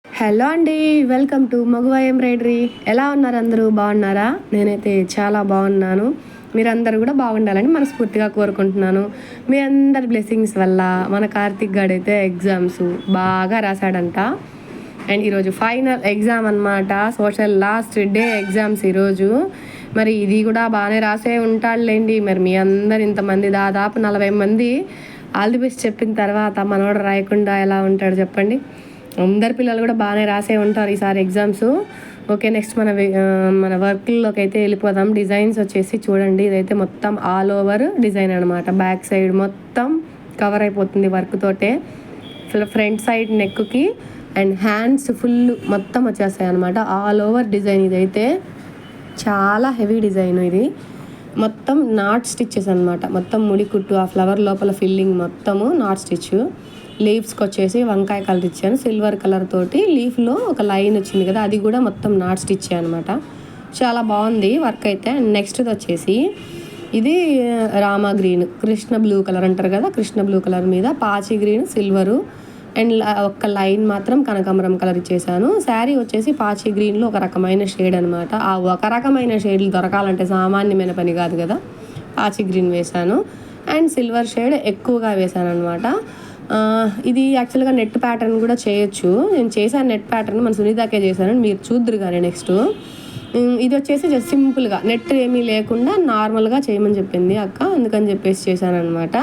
Hello అండి. Welcome to Maguva embroidery. ఎలా ఉన్నారు అందరూ? బాగున్నారా? నేనైతే చాలా బాగున్నాను. మీరందరూ కూడా బాగుండాలని మనస్ఫూర్తిగా కోరుకుంటున్నాను. మీ అందరి బ్లెస్సింగ్స్ వల్ల మన కార్తిక్ గాడైతే ఎగ్జామ్స్ బాగా రాశాడంట. అండ్ ఈరోజు ఫైనల్ ఎగ్జామ్ అనమాట. సోషల్ లాస్ట్ డే ఎగ్జామ్స్ ఈరోజు. మరి ఇది కూడా బాగానే రాసే ఉంటాడులేండి. మరి మీ అందరు ఇంతమంది దాదాపు 40 మంది ఆల్ ది బెస్ట్ చెప్పిన తర్వాత మనోడు రాయకుండా ఎలా ఉంటాడు చెప్పండి. అందరి పిల్లలు కూడా బాగానే రాసే ఉంటారు ఈసారి ఎగ్జామ్స్. ఓకే, నెక్స్ట్ మన వర్క్లోకి అయితే వెళ్ళిపోదాం. డిజైన్స్ వచ్చేసి చూడండి, ఇదైతే మొత్తం ఆల్ ఓవర్ డిజైన్ అనమాట. బ్యాక్ సైడ్ మొత్తం కవర్ అయిపోతుంది వర్క్ తోటే. ఫ్రంట్ సైడ్ నెక్కి అండ్ హ్యాండ్స్ ఫుల్ మొత్తం వచ్చేస్తాయి అనమాట. ఆల్ ఓవర్ డిజైన్ ఇదైతే చాలా హెవీ డిజైన్. ఇది మొత్తం నాట్ స్టిచ్చెస్ అనమాట. మొత్తం ముడి కుట్టు, ఆ ఫ్లవర్ లోపల ఫిల్లింగ్ మొత్తము నాట్ స్టిచ్. లీవ్స్కి వచ్చేసి వంకాయ కలర్ ఇచ్చాను, సిల్వర్ కలర్ తోటి. లీఫ్లో ఒక లైన్ వచ్చింది కదా, అది కూడా మొత్తం నాట్ స్టిచ్ అనమాట. చాలా బాగుంది వర్క్ అయితే. నెక్స్ట్ వచ్చేసి ఇది Rama green, Krishna blue colour అంటారు కదా, కృష్ణ బ్లూ కలర్ మీద పాచి గ్రీన్, సిల్వరు అండ్ ఒక్క లైన్ మాత్రం కనకాంబరం కలర్ ఇచ్చేసాను. శారీ వచ్చేసి పాచి గ్రీన్లో ఒక రకమైన షేడ్ అనమాట. ఆ ఒక రకమైన షేడ్లు దొరకాలంటే సామాన్యమైన పని కాదు కదా. పాచి గ్రీన్ వేశాను అండ్ సిల్వర్ షేడ్ ఎక్కువగా వేశాను అనమాట. ఇది యాక్చువల్గా నెట్ ప్యాటర్న్ కూడా చేయొచ్చు. నేను చేశాను నెట్ ప్యాటర్న్, మన సునీతాకే చేశాను, మీరు చూద్దరు కానీ నెక్స్ట్. ఇది వచ్చేసి జస్ట్ సింపుల్గా నెట్ ఏమీ లేకుండా నార్మల్గా చేయమని చెప్పింది అక్క, అందుకని చెప్పేసి చేశాను అనమాట.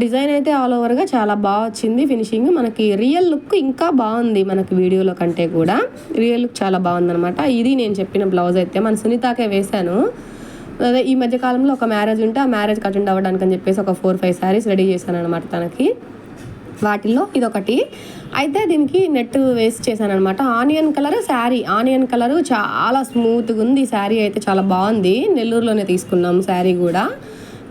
డిజైన్ అయితే ఆల్ ఓవర్గా చాలా బాగా వచ్చింది. ఫినిషింగ్ మనకి రియల్ లుక్ ఇంకా బాగుంది, మనకి వీడియోలో కంటే కూడా రియల్ లుక్ చాలా బాగుందనమాట. ఇది నేను చెప్పిన బ్లౌజ్ అయితే మన సునీతాకే వేశాను. అదే ఈ మధ్యకాలంలో ఒక మ్యారేజ్ ఉంటే ఆ మ్యారేజ్కి అటెండ్ అవ్వడానికి అని చెప్పేసి ఒక 4-5 శారీస్ రెడీ చేశాను అనమాట తనకి. వాటిల్లో ఇదొకటి అయితే దీనికి నెట్ వేస్ట్ చేశాను అనమాట. Onion colour sari, onion colour చాలా స్మూత్గా ఉంది. శారీ అయితే చాలా బాగుంది. నెల్లూరులోనే తీసుకున్నాము శారీ కూడా.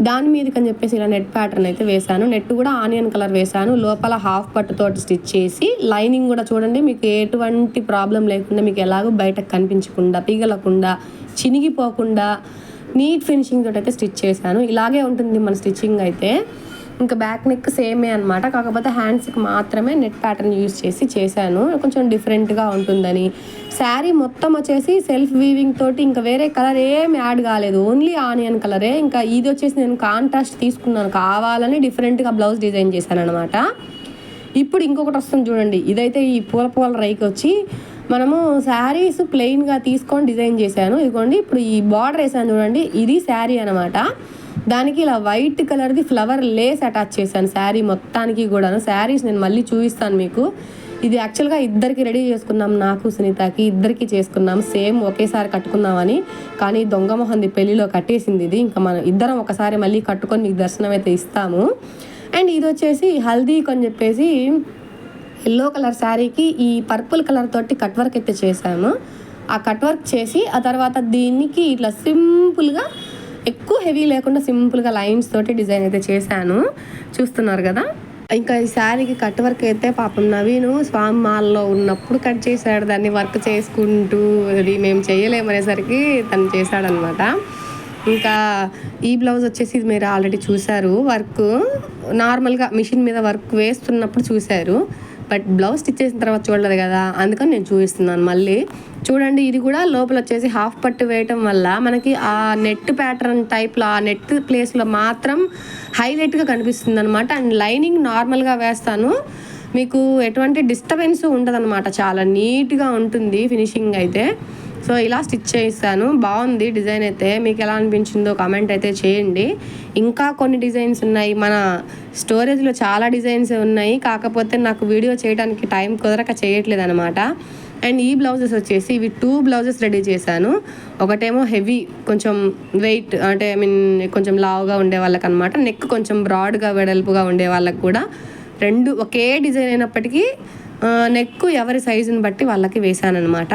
దాని మీదకి అని చెప్పేసి ఇలా నెట్ ప్యాటర్న్ అయితే వేశాను. నెట్ కూడా ఆనియన్ కలర్ వేశాను. లోపల హాఫ్ పట్టుతోటి స్టిచ్ చేసి లైనింగ్ కూడా చూడండి, మీకు ఎటువంటి ప్రాబ్లం లేకుండా, మీకు ఎలాగో బయటకు కనిపించకుండా, పిగలకుండా, చినిగిపోకుండా నీట్ ఫినిషింగ్ తోటి అయితే స్టిచ్ చేశాను. ఇలాగే ఉంటుంది మన స్టిచ్చింగ్ అయితే. ఇంకా బ్యాక్ నెక్ సేమే అనమాట, కాకపోతే హ్యాండ్స్కి మాత్రమే నెట్ ప్యాటర్న్ యూజ్ చేసి చేశాను, కొంచెం డిఫరెంట్గా ఉంటుందని. శారీ మొత్తం వచ్చేసి సెల్ఫ్ వీవింగ్ తోటి, ఇంకా వేరే కలర్ ఏమి యాడ్ కాలేదు, ఓన్లీ ఆనియన్ కలరే. ఇంకా ఇది వచ్చేసి నేను కాంట్రాస్ట్ తీసుకున్నాను, కావాలని డిఫరెంట్గా బ్లౌజ్ డిజైన్ చేశాను అనమాట. ఇప్పుడు ఇంకొకటి వస్తుంది చూడండి, ఇదైతే ఈ పూల రైకి వచ్చి మనము శారీస్ ప్లెయిన్గా తీసుకొని డిజైన్ చేశాను. ఇదిగోండి, ఇప్పుడు ఈ బార్డర్ వేసాను చూడండి, ఇది శారీ అనమాట. దానికి ఇలా వైట్ కలర్ది ఫ్లవర్ లేస్ అటాచ్ చేశాను శారీ మొత్తానికి కూడాను. శారీస్ నేను మళ్ళీ చూపిస్తాను మీకు. ఇది యాక్చువల్గా ఇద్దరికి రెడీ చేసుకున్నాం, నాకు సునీతకి ఇద్దరికి చేసుకున్నాం, సేమ్ ఒకేసారి కట్టుకుందామని. కానీ దొంగ మొహంది పెళ్లిలో కట్టేసింది ఇది. ఇంకా మనం ఇద్దరం ఒకసారి మళ్ళీ కట్టుకొని మీకు దర్శనం అయితే ఇస్తాము. అండ్ ఇది వచ్చేసి హల్దీకి అని చెప్పేసి ఎల్లో కలర్ శారీకి ఈ పర్పుల్ కలర్ తోటి కట్ వర్క్ అయితే చేశాము. ఆ కట్ వర్క్ చేసి ఆ తర్వాత దీనికి ఇట్లా సింపుల్గా, ఎక్కువ హెవీ లేకుండా సింపుల్గా లైన్స్ తోటి డిజైన్ అయితే చేశాను, చూస్తున్నారు కదా. ఇంకా ఈ శారీకి కట్ వర్క్ అయితే పాపం నవీను స్వామి మాల్లో ఉన్నప్పుడు కట్ చేశాడు, దాన్ని వర్క్ చేసుకుంటూ. అది మేము చేయలేమనేసరికి తను చేశాడనమాట. ఇంకా ఈ బ్లౌజ్ వచ్చేసి ఇది మీరు ఆల్రెడీ చూశారు, వర్క్ నార్మల్గా మిషన్ మీద వర్క్ వేస్తున్నప్పుడు చూశారు, బట్ బ్లౌజ్ స్టిచ్ చేసిన తర్వాత చూడలేదు కదా, అందుకని నేను చూపిస్తున్నాను మళ్ళీ. చూడండి, ఇది కూడా లోపల వచ్చేసి హాఫ్ పట్టు వేయటం వల్ల మనకి ఆ నెట్ ప్యాటర్న్ టైప్లో, ఆ నెట్ ప్లేస్లో మాత్రం హైలైట్గా కనిపిస్తుంది అనమాట. అండ్ లైనింగ్ నార్మల్గా వేస్తాను, మీకు ఎటువంటి డిస్టర్బెన్స్ ఉండదన్నమాట, చాలా నీట్గా ఉంటుంది ఫినిషింగ్ అయితే. సో ఇలా స్టిచ్ చేయిస్తాను, బాగుంది డిజైన్ అయితే. మీకు ఎలా అనిపించిందో కామెంట్ అయితే చేయండి. ఇంకా కొన్ని డిజైన్స్ ఉన్నాయి, మన స్టోరేజ్లో చాలా డిజైన్స్ ఉన్నాయి, కాకపోతే నాకు వీడియో చేయడానికి టైం కుదరక చేయట్లేదు అనమాట. అండ్ ఈ బ్లౌజెస్ వచ్చేసి ఇవి 2 బ్లౌజెస్ రెడీ చేశాను. ఒకటేమో హెవీ, కొంచెం వెయిట్, అంటే ఐ మీన్ కొంచెం లావుగా ఉండే వాళ్ళకి అనమాట. నెక్ కొంచెం బ్రాడ్గా వెడల్పుగా ఉండే వాళ్ళకి కూడా. 2 ఒకే డిజైన్ అయినప్పటికీ నెక్ ఎవరి సైజుని బట్టి వాళ్ళకి వేసాను అనమాట.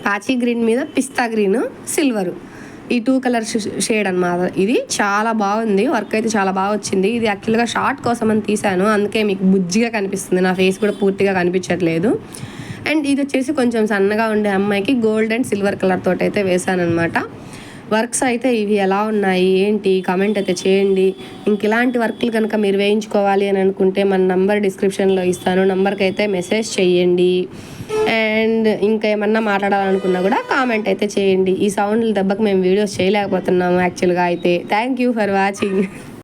పాచి గ్రీన్ మీద పిస్తా గ్రీన్, సిల్వరు, ఈ 2 కలర్ షేడ్ అనమాట. ఇది చాలా బాగుంది, వర్క్ అయితే చాలా బాగా వచ్చింది. ఇది యాక్చువల్గా షార్ట్ కోసం అని తీసాను, అందుకే మీకు బుజ్జిగా కనిపిస్తుంది, నా ఫేస్ కూడా పూర్తిగా కనిపించట్లేదు. అండ్ ఇది వచ్చేసి కొంచెం సన్నగా ఉండే అమ్మాయికి గోల్డ్ అండ్ సిల్వర్ కలర్ తోటి అయితే వేసాను అనమాట. వర్క్స్ అయితే ఇవి ఎలా ఉన్నాయి ఏంటి కామెంట్ అయితే చేయండి. ఇంక ఇలాంటి వర్క్లు కనుక మీరు వేయించుకోవాలి అని అనుకుంటే మన నంబర్ డిస్క్రిప్షన్లో ఇస్తాను, నంబర్కి అయితే మెసేజ్ చేయండి. అండ్ ఇంకా ఏమన్నా మాట్లాడాలనుకున్నా కూడా కామెంట్ అయితే చేయండి. ఈ సౌండ్ల దెబ్బకి మేము వీడియోస్ చేయలేకపోతున్నాము యాక్చువల్గా అయితే. Thank you for watching.